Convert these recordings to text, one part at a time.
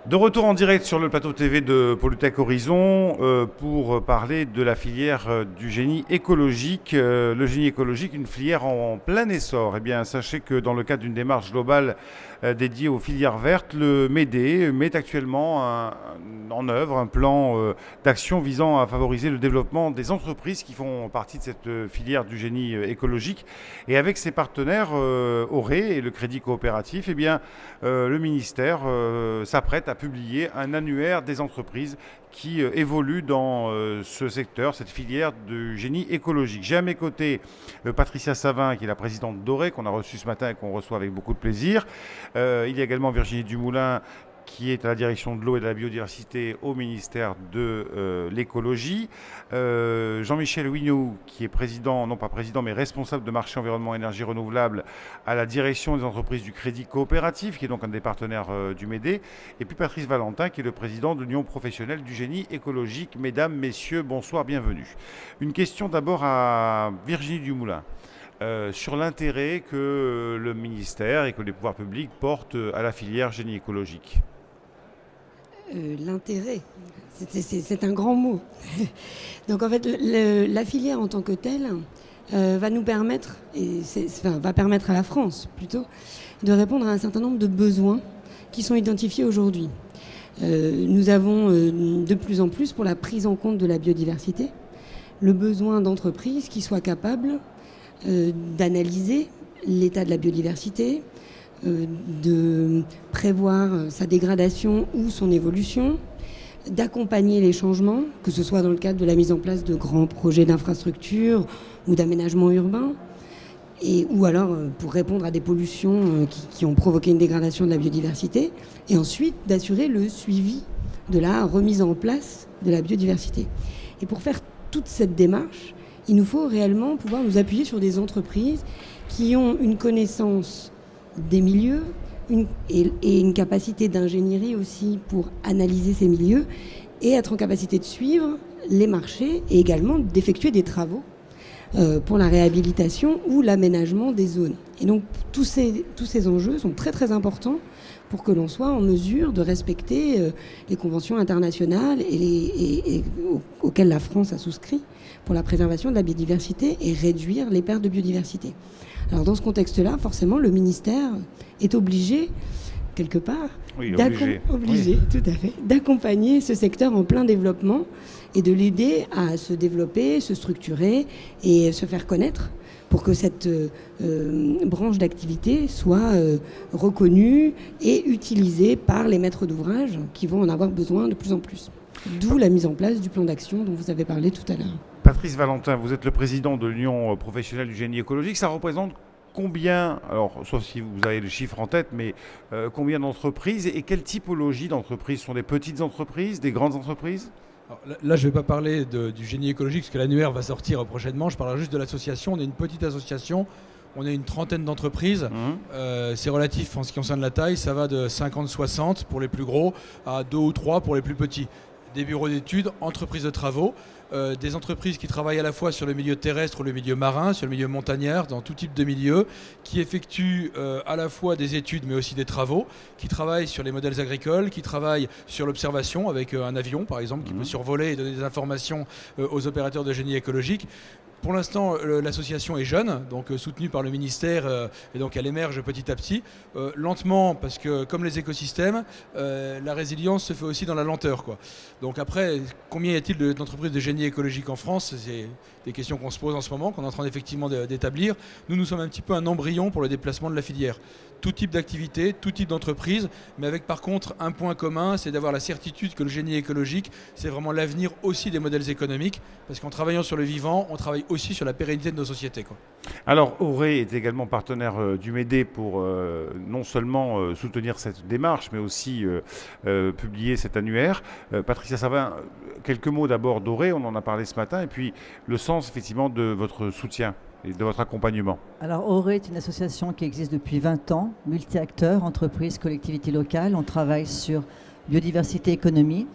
De retour en direct sur le plateau TV de Polytech Horizon pour parler de la filière du génie écologique. Le génie écologique, une filière en plein essor. Eh bien, sachez que dans le cadre d'une démarche globale dédiée aux filières vertes, le MEDE met actuellement en œuvre un plan d'action visant à favoriser le développement des entreprises qui font partie de cette filière du génie écologique. Et avec ses partenaires Auré et le Crédit Coopératif, eh bien, le ministère s'apprête à publier un annuaire des entreprises qui évoluent dans ce secteur, cette filière du génie écologique. J'ai à mes côtés Patricia Savin, qui est la présidente d'Auré, qu'on a reçue ce matin et qu'on reçoit avec beaucoup de plaisir. Il y a également Virginie Dumoulin, qui est à la direction de l'eau et de la biodiversité au ministère de l'écologie. Jean-Michel Ouinou, qui est président, non pas président, mais responsable de marché environnement énergie renouvelable à la direction des entreprises du Crédit Coopératif, qui est donc un des partenaires du MEDE. Et puis Patrice Valentin, qui est le président de l'Union professionnelle du génie écologique. Mesdames, messieurs, bonsoir, bienvenue. Une question d'abord à Virginie Dumoulin. Sur l'intérêt que le ministère et que les pouvoirs publics portent à la filière génie écologique. L'intérêt, c'est un grand mot. Donc en fait, la filière en tant que telle va nous permettre, va permettre à la France plutôt, de répondre à un certain nombre de besoins qui sont identifiés aujourd'hui. Nous avons de plus en plus, pour la prise en compte de la biodiversité, le besoin d'entreprises qui soient capables d'analyser l'état de la biodiversité, de prévoir sa dégradation ou son évolution, d'accompagner les changements, que ce soit dans le cadre de la mise en place de grands projets d'infrastructure ou d'aménagement urbain, ou alors pour répondre à des pollutions qui ont provoqué une dégradation de la biodiversité, et ensuite d'assurer le suivi de la remise en place de la biodiversité. Et pour faire toute cette démarche, il nous faut réellement pouvoir nous appuyer sur des entreprises qui ont une connaissance des milieux et une capacité d'ingénierie aussi pour analyser ces milieux et être en capacité de suivre les marchés et également d'effectuer des travaux pour la réhabilitation ou l'aménagement des zones. Et donc tous ces enjeux sont très très importants pour que l'on soit en mesure de respecter les conventions internationales auxquelles la France a souscrit pour la préservation de la biodiversité et réduire les pertes de biodiversité. Alors dans ce contexte-là, forcément, le ministère est obligé, quelque part, d'accompagner ce secteur en plein développement et de l'aider à se développer, se structurer et se faire connaître pour que cette branche d'activité soit reconnue et utilisée par les maîtres d'ouvrage qui vont en avoir besoin de plus en plus. D'où la mise en place du plan d'action dont vous avez parlé tout à l'heure. Patrice Valentin, vous êtes le président de l'Union professionnelle du génie écologique. Ça représente combien, alors sauf si vous avez le chiffre en tête, mais combien d'entreprises et quelle typologie d'entreprises? Sont des petites entreprises, des grandes entreprises? Alors là, je ne vais pas parler du génie écologique, parce que l'annuaire va sortir prochainement. Je parlerai juste de l'association. On est une petite association. On est une trentaine d'entreprises. C'est relatif en ce qui concerne la taille. Ça va de 50-60 pour les plus gros à 2 ou 3 pour les plus petits. Des bureaux d'études, entreprises de travaux, des entreprises qui travaillent à la fois sur le milieu terrestre ou le milieu marin, sur le milieu montagnard, dans tout type de milieu, qui effectuent à la fois des études mais aussi des travaux, qui travaillent sur les modèles agricoles, qui travaillent sur l'observation avec un avion par exemple, qui peut survoler et donner des informations aux opérateurs de génie écologique. Pour l'instant, l'association est jeune, donc soutenue par le ministère, et donc elle émerge petit à petit, lentement, parce que comme les écosystèmes, la résilience se fait aussi dans la lenteur, quoi. Donc après, combien y a-t-il d'entreprises de génie écologique en France? C'est des questions qu'on se pose en ce moment, qu'on est en train effectivement d'établir. Nous sommes un petit peu un embryon pour le déplacement de la filière. Tout type d'activité, tout type d'entreprise, mais avec par contre un point commun, c'est d'avoir la certitude que le génie écologique, c'est vraiment l'avenir aussi des modèles économiques, parce qu'en travaillant sur le vivant, on travaille aussi sur la pérennité de nos sociétés, quoi. Alors Auré est également partenaire du MEDE pour non seulement soutenir cette démarche, mais aussi publier cet annuaire. Patricia Savin, quelques mots d'abord d'Auré, on en a parlé ce matin, et puis le sens effectivement de votre soutien et de votre accompagnement. Alors Auré est une association qui existe depuis 20 ans, multi-acteurs, entreprises, collectivités locales. On travaille sur biodiversité, économie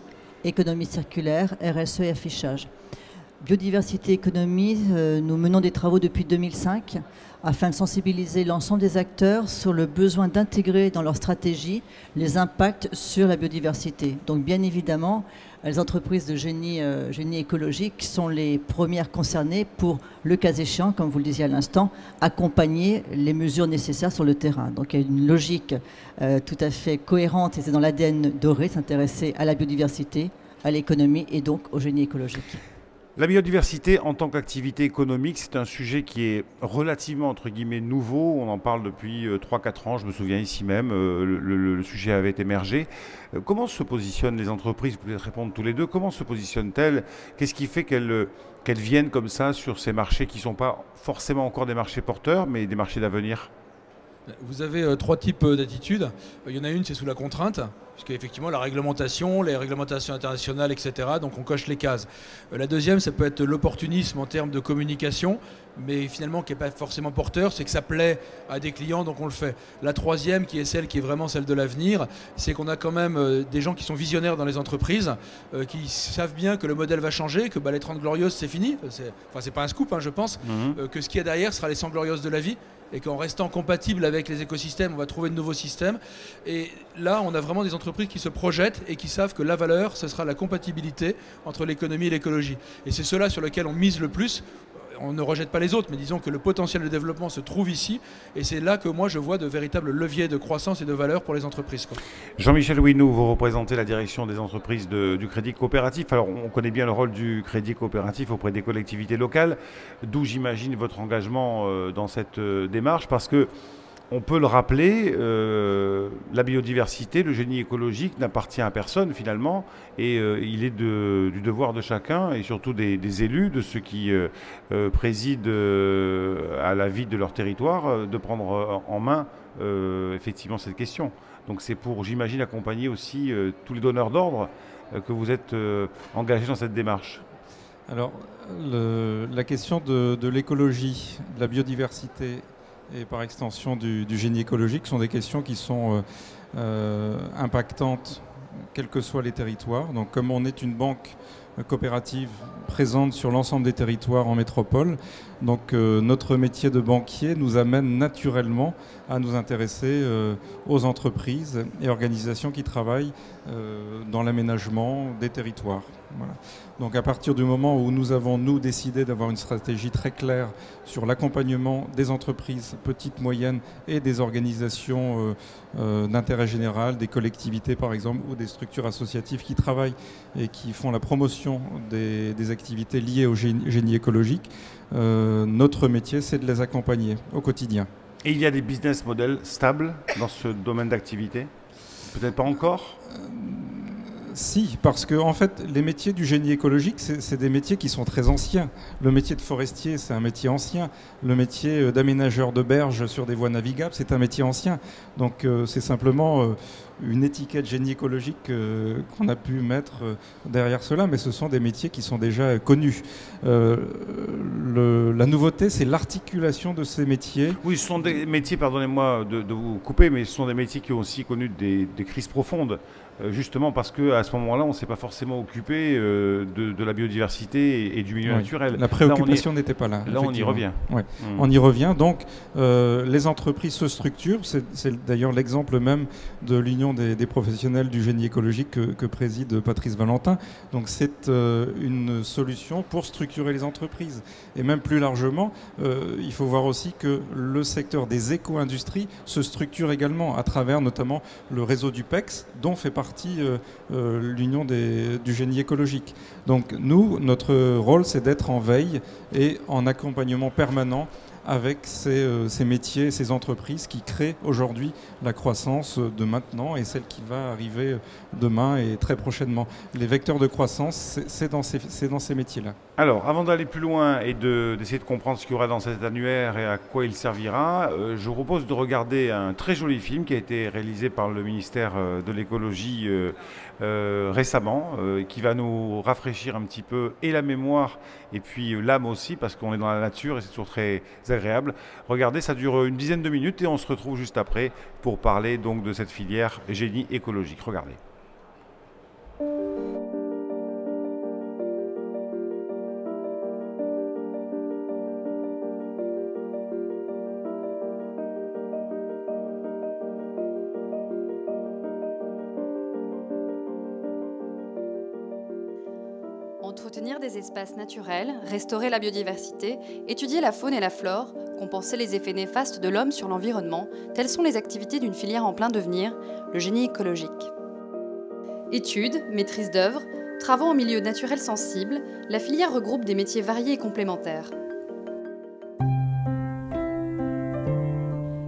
circulaire, RSE et affichage. Biodiversité économie, nous menons des travaux depuis 2005 afin de sensibiliser l'ensemble des acteurs sur le besoin d'intégrer dans leur stratégie les impacts sur la biodiversité. Donc bien évidemment, les entreprises de génie écologique sont les premières concernées pour, le cas échéant, comme vous le disiez à l'instant, accompagner les mesures nécessaires sur le terrain. Donc il y a une logique tout à fait cohérente, et c'est dans l'ADN d'Oré, s'intéresser à la biodiversité, à l'économie et donc au génie écologique. La biodiversité en tant qu'activité économique, c'est un sujet qui est relativement, entre guillemets, nouveau. On en parle depuis 3-4 ans, je me souviens ici même, le sujet avait émergé. Comment se positionnent les entreprises? Vous pouvez répondre tous les deux. Comment se positionnent-elles? Qu'est-ce qui fait qu'elles viennent comme ça sur ces marchés qui ne sont pas forcément encore des marchés porteurs, mais des marchés d'avenir? Vous avez 3 types d'attitudes. Il y en a une, c'est sous la contrainte, puisque effectivement la réglementation, les réglementations internationales, etc. Donc on coche les cases. La deuxième, ça peut être l'opportunisme en termes de communication, mais finalement qui n'est pas forcément porteur, c'est que ça plaît à des clients, donc on le fait. La troisième, qui est vraiment celle de l'avenir, c'est qu'on a quand même des gens qui sont visionnaires dans les entreprises, qui savent bien que le modèle va changer, que les 30 glorieuses, c'est fini. C'est pas un scoop, hein, je pense, que ce qu'il y a derrière sera les 100 glorieuses de la vie, et qu'en restant compatible avec les écosystèmes, on va trouver de nouveaux systèmes. Et là, on a vraiment des entreprises qui se projettent et qui savent que la valeur, ce sera la compatibilité entre l'économie et l'écologie. Et c'est cela sur lequel on mise le plus. On ne rejette pas les autres, mais disons que le potentiel de développement se trouve ici, et c'est là que moi je vois de véritables leviers de croissance et de valeur pour les entreprises. Jean-Michel Houinou, vous représentez la direction des entreprises du crédit coopératif. Alors on connaît bien le rôle du crédit coopératif auprès des collectivités locales, d'où j'imagine votre engagement dans cette démarche, parce que on peut le rappeler, la biodiversité, le génie écologique n'appartient à personne finalement, et il est du devoir de chacun, et surtout des élus, de ceux qui président à la vie de leur territoire, de prendre en main effectivement cette question. Donc c'est pour, j'imagine, accompagner aussi tous les donneurs d'ordre que vous êtes engagés dans cette démarche. Alors, la question de l'écologie, de la biodiversité, et par extension du génie écologique sont des questions qui sont impactantes quels que soient les territoires. Donc comme on est une banque coopérative présente sur l'ensemble des territoires en métropole, donc notre métier de banquier nous amène naturellement à nous intéresser aux entreprises et organisations qui travaillent dans l'aménagement des territoires. Voilà. Donc à partir du moment où nous avons, décidé d'avoir une stratégie très claire sur l'accompagnement des entreprises petites, moyennes et des organisations d'intérêt général, des collectivités par exemple, ou des structures associatives qui travaillent et qui font la promotion des activités liées au génie écologique, notre métier c'est de les accompagner au quotidien. Et il y a des business models stables dans ce domaine d'activité? Peut-être pas encore? Si, parce que en fait, les métiers du génie écologique, c'est des métiers qui sont très anciens. Le métier de forestier, c'est un métier ancien. Le métier d'aménageur de berges sur des voies navigables, c'est un métier ancien. Donc c'est simplement une étiquette génie écologique qu'on a pu mettre derrière cela, mais ce sont des métiers qui sont déjà connus. La nouveauté, c'est l'articulation de ces métiers. Oui, ce sont des métiers, pardonnez-moi de vous couper, mais ce sont des métiers qui ont aussi connu des crises profondes. Justement parce qu'à ce moment-là, on ne s'est pas forcément occupé de la biodiversité et du milieu naturel. La préoccupation n'était pas là. Là, on y revient. Ouais. On y revient. Donc, les entreprises se structurent. C'est d'ailleurs l'exemple même de l'Union des professionnels du génie écologique que préside Patrice Valentin. Donc, c'est une solution pour structurer les entreprises. Et même plus largement, il faut voir aussi que le secteur des éco-industries se structure également à travers notamment le réseau du PEX, dont fait partie l'Union du génie écologique. Donc nous, notre rôle, c'est d'être en veille et en accompagnement permanent avec ces métiers, ces entreprises qui créent aujourd'hui la croissance de maintenant et celle qui va arriver demain et très prochainement. Les vecteurs de croissance, c'est dans ces métiers-là. Alors, avant d'aller plus loin et d'essayer de comprendre ce qu'il y aura dans cet annuaire et à quoi il servira, je vous propose de regarder un très joli film qui a été réalisé par le ministère de l'écologie récemment, qui va nous rafraîchir un petit peu et la mémoire et puis l'âme aussi, parce qu'on est dans la nature et c'est toujours très agréable. Regardez, ça dure une dizaine de minutes et on se retrouve juste après pour parler donc de cette filière génie écologique. Regardez. Entretenir des espaces naturels, restaurer la biodiversité, étudier la faune et la flore, compenser les effets néfastes de l'homme sur l'environnement, telles sont les activités d'une filière en plein devenir, le génie écologique. Études, maîtrise d'œuvre, travaux en milieu naturel sensible, la filière regroupe des métiers variés et complémentaires.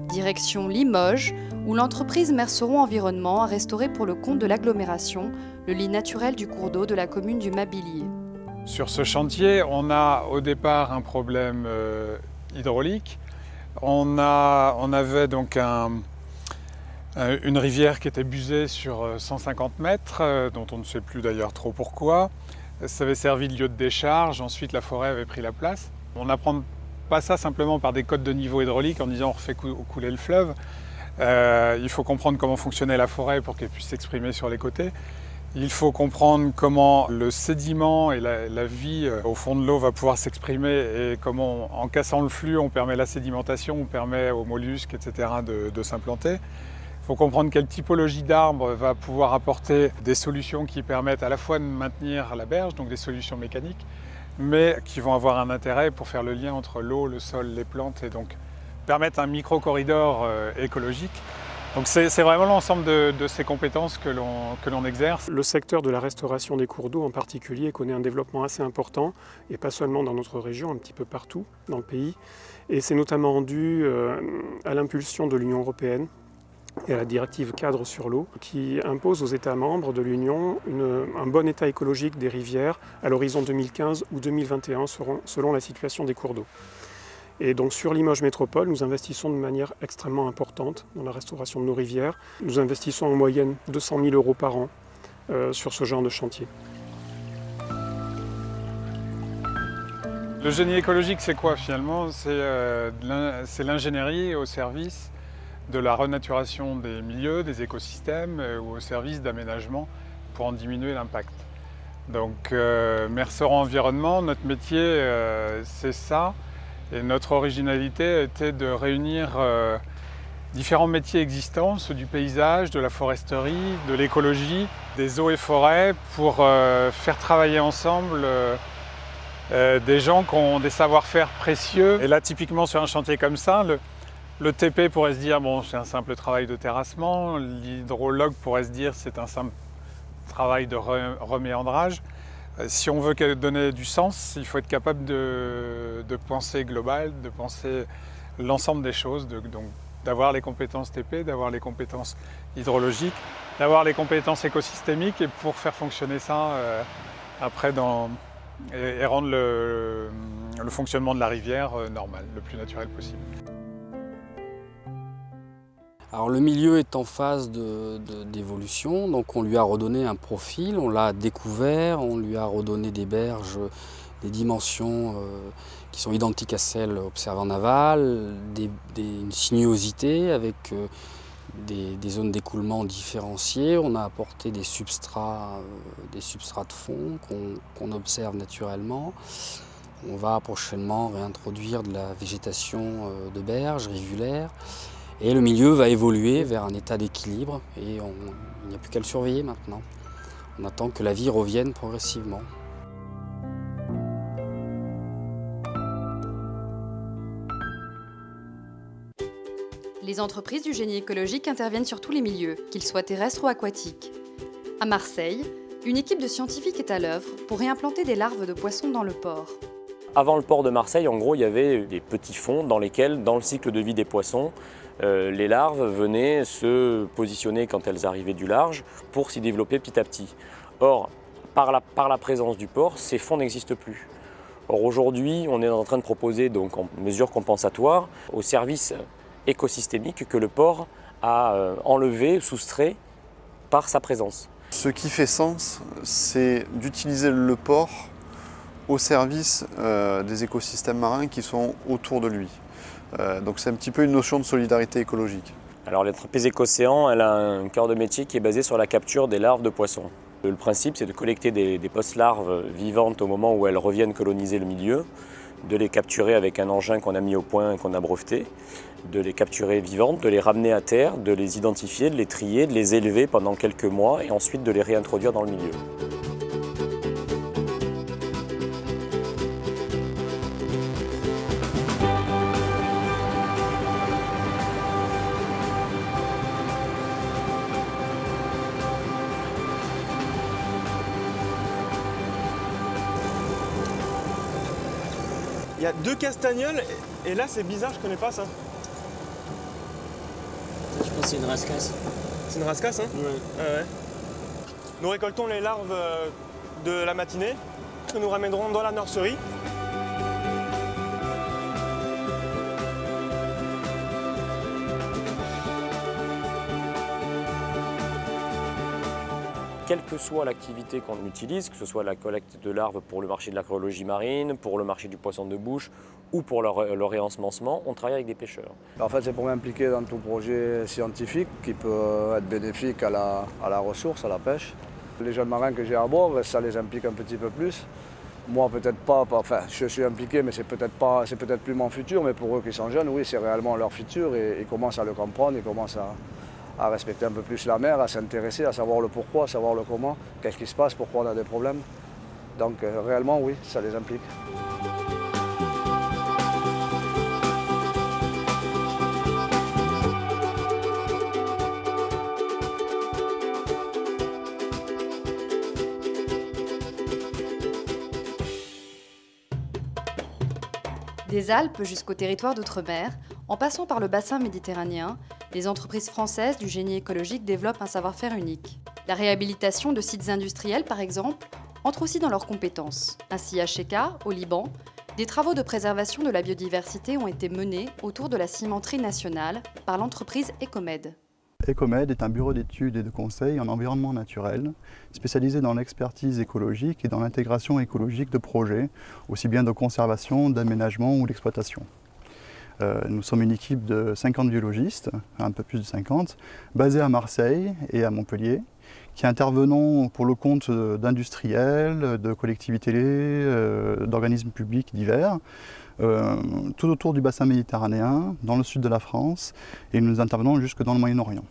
Direction Limoges, où l'entreprise Merceron Environnement a restauré pour le compte de l'agglomération le lit naturel du cours d'eau de la commune du Mabilier. Sur ce chantier, on a au départ un problème hydraulique. On avait donc une rivière qui était busée sur 150 mètres, dont on ne sait plus d'ailleurs trop pourquoi. Ça avait servi de lieu de décharge, ensuite la forêt avait pris la place. On n'apprend pas ça simplement par des codes de niveau hydraulique en disant on refait couler le fleuve. Il faut comprendre comment fonctionnait la forêt pour qu'elle puisse s'exprimer sur les côtés. Il faut comprendre comment le sédiment et la vie au fond de l'eau va pouvoir s'exprimer et comment, en cassant le flux, on permet la sédimentation, on permet aux mollusques, etc. de s'implanter. Il faut comprendre quelle typologie d'arbre va pouvoir apporter des solutions qui permettent à la fois de maintenir la berge, donc des solutions mécaniques, mais qui vont avoir un intérêt pour faire le lien entre l'eau, le sol, les plantes et donc permettre un micro-corridor écologique. Donc c'est vraiment l'ensemble de ces compétences que l'on exerce. Le secteur de la restauration des cours d'eau en particulier connaît un développement assez important, et pas seulement dans notre région, un petit peu partout dans le pays. Et c'est notamment dû à l'impulsion de l'Union européenne et à la directive cadre sur l'eau qui impose aux États membres de l'Union un bon état écologique des rivières à l'horizon 2015 ou 2021 selon la situation des cours d'eau. Et donc sur Limoges Métropole, nous investissons de manière extrêmement importante dans la restauration de nos rivières. Nous investissons en moyenne 200 000 € par an sur ce genre de chantier. Le génie écologique, c'est quoi finalement? C'est l'ingénierie au service de la renaturation des milieux, des écosystèmes ou au service d'aménagement pour en diminuer l'impact. Donc Merceron Environnement, notre métier, c'est ça. Et notre originalité était de réunir différents métiers existants, ceux du paysage, de la foresterie, de l'écologie, des eaux et forêts, pour faire travailler ensemble des gens qui ont des savoir-faire précieux. Et là, typiquement sur un chantier comme ça, le TP pourrait se dire bon, c'est un simple travail de terrassement, l'hydrologue pourrait se dire c'est un simple travail de reméandrage. Si on veut donner du sens, il faut être capable de penser global, de penser l'ensemble des choses, donc d'avoir les compétences TP, d'avoir les compétences hydrologiques, d'avoir les compétences écosystémiques et pour faire fonctionner ça après et rendre le fonctionnement de la rivière normal, le plus naturel possible. Alors le milieu est en phase d'évolution, donc on lui a redonné un profil, on l'a découvert, on lui a redonné des berges, des dimensions qui sont identiques à celles observées en aval, une sinuosité avec des zones d'écoulement différenciées. On a apporté des substrats de fond qu'on observe naturellement. On va prochainement réintroduire de la végétation de berges rivulaires. Et le milieu va évoluer vers un état d'équilibre et il n'y a plus qu'à le surveiller maintenant. On attend que la vie revienne progressivement. Les entreprises du génie écologique interviennent sur tous les milieux, qu'ils soient terrestres ou aquatiques. À Marseille, une équipe de scientifiques est à l'œuvre pour réimplanter des larves de poissons dans le port. Avant le port de Marseille, en gros, il y avait des petits fonds dans lesquels, dans le cycle de vie des poissons, les larves venaient se positionner quand elles arrivaient du large pour s'y développer petit à petit. Or, par la présence du port, ces fonds n'existent plus. Or, aujourd'hui, on est en train de proposer donc en mesure compensatoire aux services écosystémiques que le port a enlevé, soustrait par sa présence. Ce qui fait sens, c'est d'utiliser le port au service des écosystèmes marins qui sont autour de lui. Donc c'est un petit peu une notion de solidarité écologique. Alors l'entreprise Écocéan, elle a un cœur de métier qui est basé sur la capture des larves de poissons. Le principe, c'est de collecter des post-larves vivantes au moment où elles reviennent coloniser le milieu, de les capturer avec un engin qu'on a mis au point et qu'on a breveté, de les capturer vivantes, de les ramener à terre, de les identifier, de les trier, de les élever pendant quelques mois et ensuite de les réintroduire dans le milieu. Il y a 2 castagnols et là c'est bizarre, je connais pas ça. Je pense que c'est une rascasse. C'est une rascasse, hein? Ouais. Ah ouais. Nous récoltons les larves de la matinée que nous ramènerons dans la nurserie. Quelle que soit l'activité qu'on utilise, que ce soit la collecte de larves pour le marché de l'acrobiologie marine, pour le marché du poisson de bouche ou pour leur réensemencement, on travaille avec des pêcheurs. En fait, c'est pour m'impliquer dans tout projet scientifique qui peut être bénéfique à la ressource, à la pêche. Les jeunes marins que j'ai à bord, ça les implique un petit peu plus. Moi, peut-être pas, enfin, je suis impliqué, mais c'est peut-être plus mon futur, mais pour eux qui sont jeunes, oui, c'est réellement leur futur et ils commencent à le comprendre, ils commencent à respecter un peu plus la mer, à s'intéresser, à savoir le pourquoi, à savoir le comment, qu'est-ce qui se passe, pourquoi on a des problèmes. Donc réellement, oui, ça les implique. Des Alpes jusqu'au territoire d'outre-mer, en passant par le bassin méditerranéen, les entreprises françaises du génie écologique développent un savoir-faire unique. La réhabilitation de sites industriels, par exemple, entre aussi dans leurs compétences. Ainsi, à Sheka, au Liban, des travaux de préservation de la biodiversité ont été menés autour de la cimenterie nationale par l'entreprise Ecomed. Ecomed est un bureau d'études et de conseil en environnement naturel, spécialisé dans l'expertise écologique et dans l'intégration écologique de projets, aussi bien de conservation, d'aménagement ou d'exploitation. Nous sommes une équipe de 50 biologistes, un peu plus de 50, basés à Marseille et à Montpellier, qui intervenons pour le compte d'industriels, de collectivités, d'organismes publics divers, tout autour du bassin méditerranéen, dans le sud de la France, et nous intervenons jusque dans le Moyen-Orient.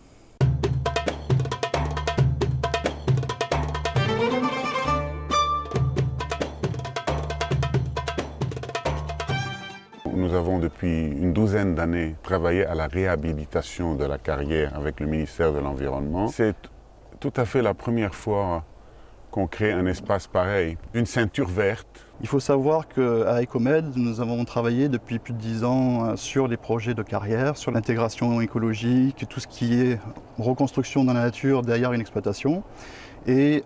Nous avons depuis une douzaine d'années travaillé à la réhabilitation de la carrière avec le ministère de l'Environnement. C'est tout à fait la première fois qu'on crée un espace pareil, une ceinture verte. Il faut savoir qu'à Ecomed, nous avons travaillé depuis plus de 10 ans sur les projets de carrière, sur l'intégration écologique, tout ce qui est reconstruction dans la nature derrière une exploitation. Et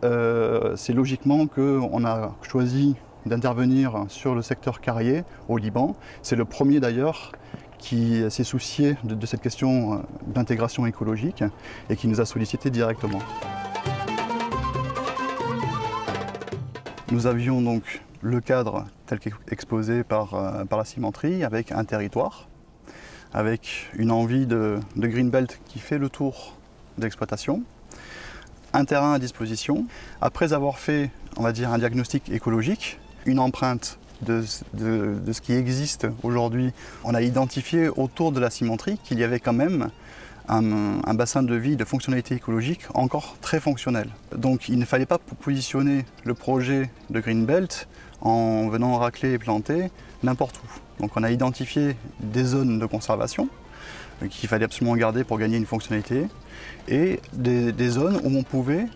c'est logiquement qu'on a choisi d'intervenir sur le secteur carrier au Liban. C'est le premier d'ailleurs qui s'est soucié de cette question d'intégration écologique et qui nous a sollicité directement. Nous avions donc le cadre tel qu'exposé par la cimenterie, avec un territoire, avec une envie de Greenbelt qui fait le tour de l'exploitation, un terrain à disposition. Après avoir fait, on va dire, un diagnostic écologique, une empreinte de ce qui existe aujourd'hui, on a identifié autour de la cimenterie qu'il y avait quand même un bassin de vie de fonctionnalité écologique encore très fonctionnel. Donc il ne fallait pas positionner le projet de Greenbelt en venant racler et planter n'importe où. Donc on a identifié des zones de conservation qu'il fallait absolument garder pour gagner une fonctionnalité et des zones où on pouvait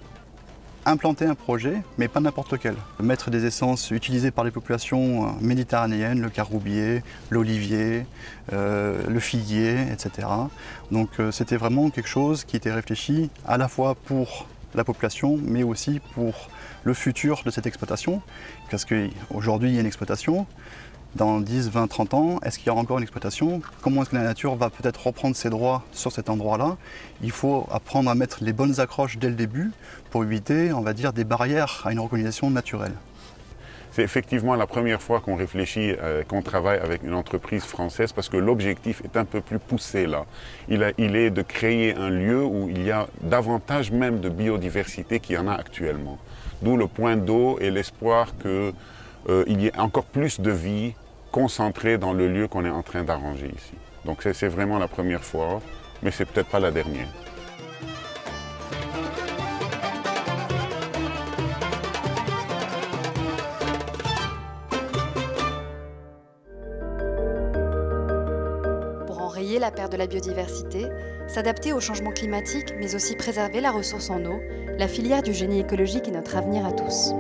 implanter un projet, mais pas n'importe lequel. Mettre des essences utilisées par les populations méditerranéennes, le caroubier, l'olivier, le figuier, etc. Donc c'était vraiment quelque chose qui était réfléchi à la fois pour la population, mais aussi pour le futur de cette exploitation. Parce qu'aujourd'hui, il y a une exploitation. Dans 10, 20, 30 ans, est-ce qu'il y aura encore une exploitation? Comment est-ce que la nature va peut-être reprendre ses droits sur cet endroit-là? Il faut apprendre à mettre les bonnes accroches dès le début pour éviter, on va dire, des barrières à une organisation naturelle. C'est effectivement la première fois qu'on réfléchit, qu'on travaille avec une entreprise française parce que l'objectif est un peu plus poussé là. Il est de créer un lieu où il y a davantage même de biodiversité qu'il y en a actuellement. D'où le point d'eau et l'espoir que il y ait encore plus de vie concentrée dans le lieu qu'on est en train d'arranger ici. Donc c'est vraiment la première fois, mais c'est peut-être pas la dernière. Pour enrayer la perte de la biodiversité, s'adapter au changement climatique, mais aussi préserver la ressource en eau, la filière du génie écologique est notre avenir à tous.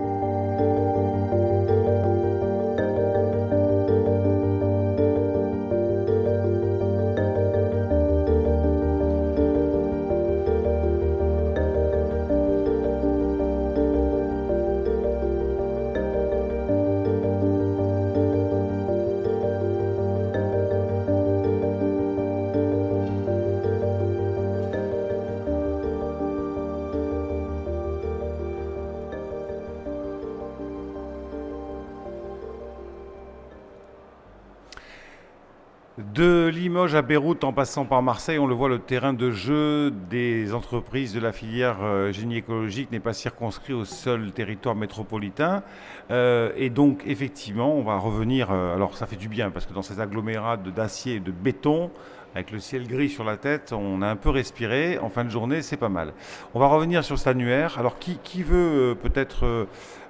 De Limoges à Beyrouth, en passant par Marseille, on le voit, le terrain de jeu des entreprises de la filière génie écologique n'est pas circonscrit au seul territoire métropolitain. Et donc, effectivement, on va revenir... alors, ça fait du bien, parce que dans ces agglomérats d'acier et de béton, avec le ciel gris sur la tête, on a un peu respiré. En fin de journée, c'est pas mal. On va revenir sur cet annuaire. Alors, qui veut peut-être,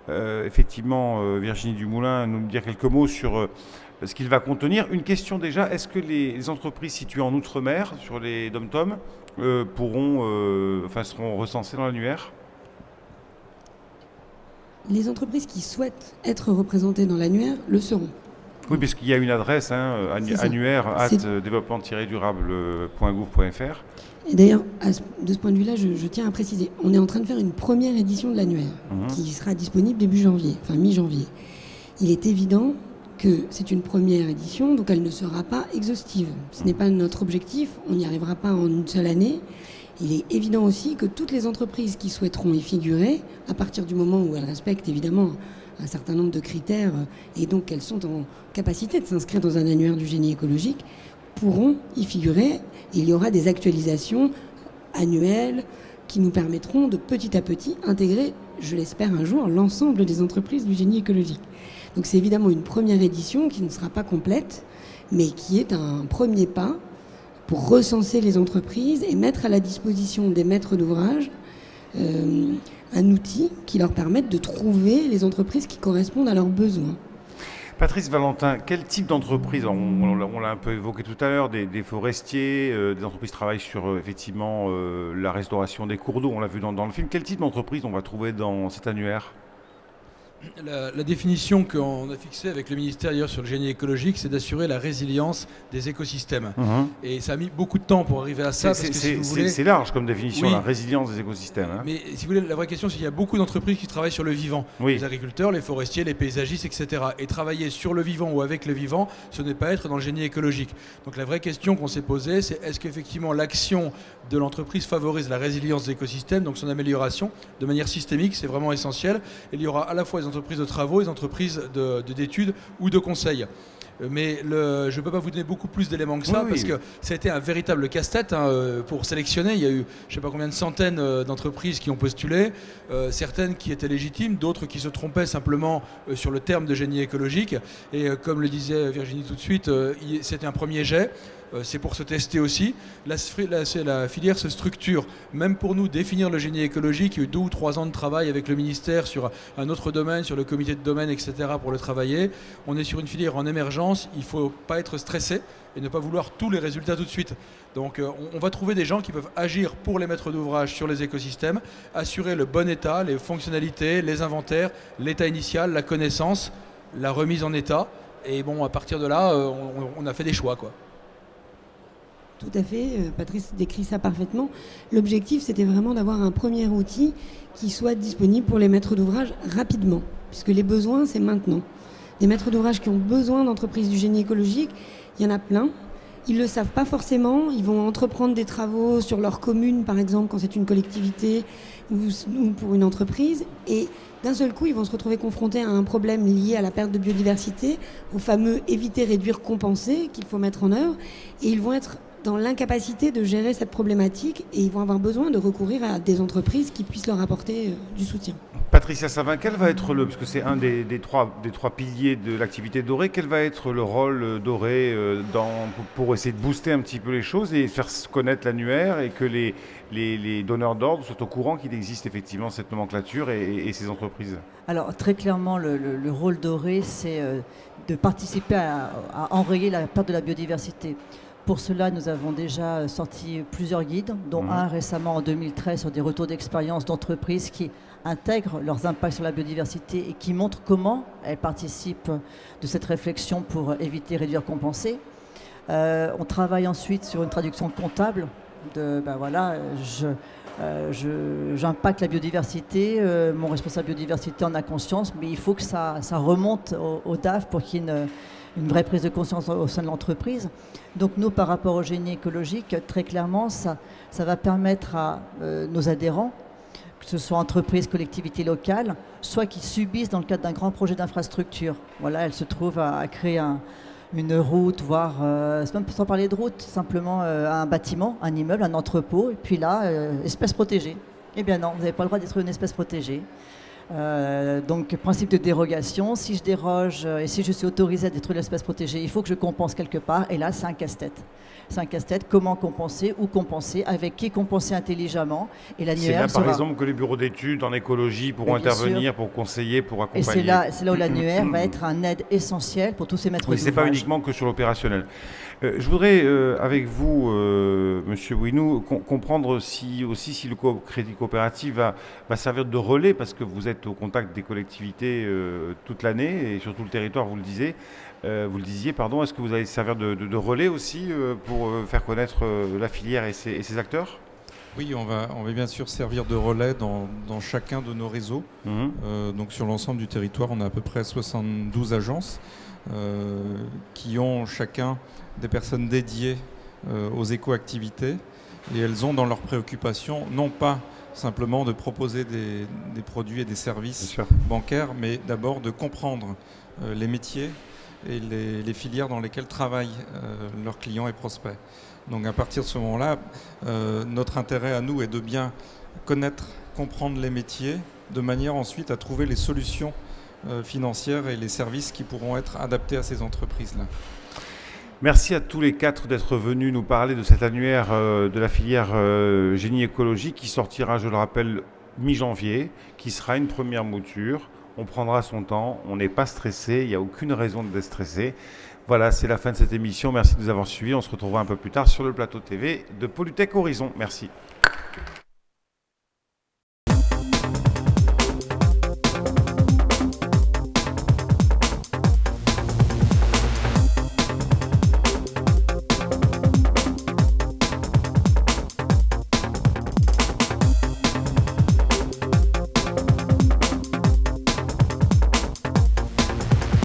effectivement, Virginie Dumoulin, nous dire quelques mots sur... ce qu'il va contenir. Une question déjà, est-ce que les entreprises situées en Outre-mer, sur les dom-toms, seront recensées dans l'annuaire? Les entreprises qui souhaitent être représentées dans l'annuaire le seront. Oui, puisqu'il y a une adresse, annuaire@développement-durable.gouv.fr. Et d'ailleurs, de ce point de vue-là, je tiens à préciser, on est en train de faire une première édition de l'annuaire qui sera disponible début janvier, enfin mi-janvier. Il est évident que c'est une première édition, donc elle ne sera pas exhaustive. Ce n'est pas notre objectif, on n'y arrivera pas en une seule année. Il est évident aussi que toutes les entreprises qui souhaiteront y figurer, à partir du moment où elles respectent évidemment un certain nombre de critères et donc qu'elles sont en capacité de s'inscrire dans un annuaire du génie écologique, pourront y figurer. Il y aura des actualisations annuelles qui nous permettront de petit à petit intégrer, je l'espère un jour, l'ensemble des entreprises du génie écologique. Donc c'est évidemment une première édition qui ne sera pas complète, mais qui est un premier pas pour recenser les entreprises et mettre à la disposition des maîtres d'ouvrage un outil qui leur permette de trouver les entreprises qui correspondent à leurs besoins. Patrice Valentin, quel type d'entreprise, on l'a un peu évoqué tout à l'heure, des forestiers, des entreprises qui travaillent sur effectivement la restauration des cours d'eau, on l'a vu dans le film, quel type d'entreprise on va trouver dans cet annuaire? La définition qu'on a fixée avec le ministère d'ailleurs sur le génie écologique, c'est d'assurer la résilience des écosystèmes. Et ça a mis beaucoup de temps pour arriver à ça. C'est large comme définition, oui, la résilience des écosystèmes. Mais si vous voulez, la vraie question, c'est qu'il y a beaucoup d'entreprises qui travaillent sur le vivant. Oui. Les agriculteurs, les forestiers, les paysagistes, etc. Et travailler sur le vivant ou avec le vivant, ce n'est pas être dans le génie écologique. Donc la vraie question qu'on s'est posée, c'est est-ce qu'effectivement l'action de l'entreprise favorise la résilience des écosystèmes, donc son amélioration, de manière systémique, c'est vraiment essentiel. Et il y aura à la fois les entreprises de travaux, les entreprises d'études ou de conseil. Mais je ne peux pas vous donner beaucoup plus d'éléments que ça, parce que ça a été un véritable casse-tête pour sélectionner. Il y a eu je ne sais pas combien de centaines d'entreprises qui ont postulé, certaines qui étaient légitimes, d'autres qui se trompaient simplement sur le terme de génie écologique. Et comme le disait Virginie tout de suite, c'était un premier jet. C'est pour se tester aussi. La filière se structure. Même pour nous, définir le génie écologique, il y a eu 2 ou 3 ans de travail avec le ministère sur un autre domaine, sur le comité de domaine, etc. pour le travailler. On est sur une filière en émergence. Il ne faut pas être stressé et ne pas vouloir tous les résultats tout de suite. Donc on va trouver des gens qui peuvent agir pour les maîtres d'ouvrage sur les écosystèmes, assurer le bon état, les fonctionnalités, les inventaires, l'état initial, la connaissance, la remise en état. Et bon, à partir de là, on a fait des choix, quoi. Tout à fait, Patrice décrit ça parfaitement. L'objectif, c'était vraiment d'avoir un premier outil qui soit disponible pour les maîtres d'ouvrage rapidement, puisque les besoins, c'est maintenant. Les maîtres d'ouvrage qui ont besoin d'entreprises du génie écologique, il y en a plein. Ils ne le savent pas forcément, ils vont entreprendre des travaux sur leur commune, par exemple, quand c'est une collectivité ou pour une entreprise, et d'un seul coup, ils vont se retrouver confrontés à un problème lié à la perte de biodiversité, au fameux éviter, réduire, compenser qu'il faut mettre en œuvre, et ils vont être dans l'incapacité de gérer cette problématique et ils vont avoir besoin de recourir à des entreprises qui puissent leur apporter du soutien. Patricia Savin, quel va être parce que c'est un des trois piliers de l'activité Doré, quel va être le rôle Doré pour essayer de booster un petit peu les choses et faire connaître l'annuaire et que les donneurs d'ordre soient au courant qu'il existe effectivement cette nomenclature et ces entreprises? Alors très clairement, le rôle Doré, c'est de participer à enrayer la perte de la biodiversité. Pour cela, nous avons déjà sorti plusieurs guides, dont un récemment en 2013 sur des retours d'expérience d'entreprises qui intègrent leurs impacts sur la biodiversité et qui montrent comment elles participent de cette réflexion pour éviter, réduire, compenser. On travaille ensuite sur une traduction comptable de, j'impacte la biodiversité, mon responsable biodiversité en a conscience, mais il faut que ça remonte au DAF pour qu'il y ait une vraie prise de conscience au sein de l'entreprise. Donc nous, par rapport au génie écologique, très clairement, ça va permettre à nos adhérents, que ce soit entreprises, collectivités locales, soit qui subissent dans le cadre d'un grand projet d'infrastructure. Voilà, elles se trouvent à créer une route, voire, même sans parler de route, simplement un bâtiment, un immeuble, un entrepôt, et puis là, espèce protégée. Eh bien non, vous n'avez pas le droit d'être une espèce protégée. Donc, principe de dérogation, si je déroge et si je suis autorisé à détruire l'espèce protégée, il faut que je compense quelque part, et là, c'est un casse-tête. C'est un casse-tête, comment compenser, où compenser, avec qui compenser intelligemment. Et l'annuaire c'est là, par exemple, que les bureaux d'études en écologie pourront intervenir pour conseiller, pour accompagner. Et c'est là où l'annuaire va être un aide essentielle pour tous ces maîtres d'ouvrage. Oui, ce n'est pas uniquement que sur l'opérationnel. Je voudrais, avec vous, Monsieur Winou, comprendre si le crédit coopératif va servir de relais, parce que vous êtes au contact des collectivités toute l'année, et sur tout le territoire, vous le disiez. Est-ce que vous allez servir de relais aussi pour faire connaître la filière et ses acteurs ? Oui, on va bien sûr servir de relais dans chacun de nos réseaux. Donc sur l'ensemble du territoire, on a à peu près 72 agences qui ont chacun des personnes dédiées aux éco-activités, et elles ont dans leurs préoccupations non pas simplement de proposer des produits et des services bancaires, mais d'abord de comprendre les métiers et les filières dans lesquelles travaillent leurs clients et prospects. Donc à partir de ce moment-là, notre intérêt à nous est de bien connaître, comprendre les métiers, de manière ensuite à trouver les solutions financières et les services qui pourront être adaptés à ces entreprises-là. Merci à tous les quatre d'être venus nous parler de cet annuaire de la filière génie écologique qui sortira, je le rappelle, mi-janvier, qui sera une première mouture. On prendra son temps, on n'est pas stressé, il n'y a aucune raison de déstresser. Voilà, c'est la fin de cette émission. Merci de nous avoir suivis. On se retrouvera un peu plus tard sur le plateau TV de Polytech Horizon. Merci.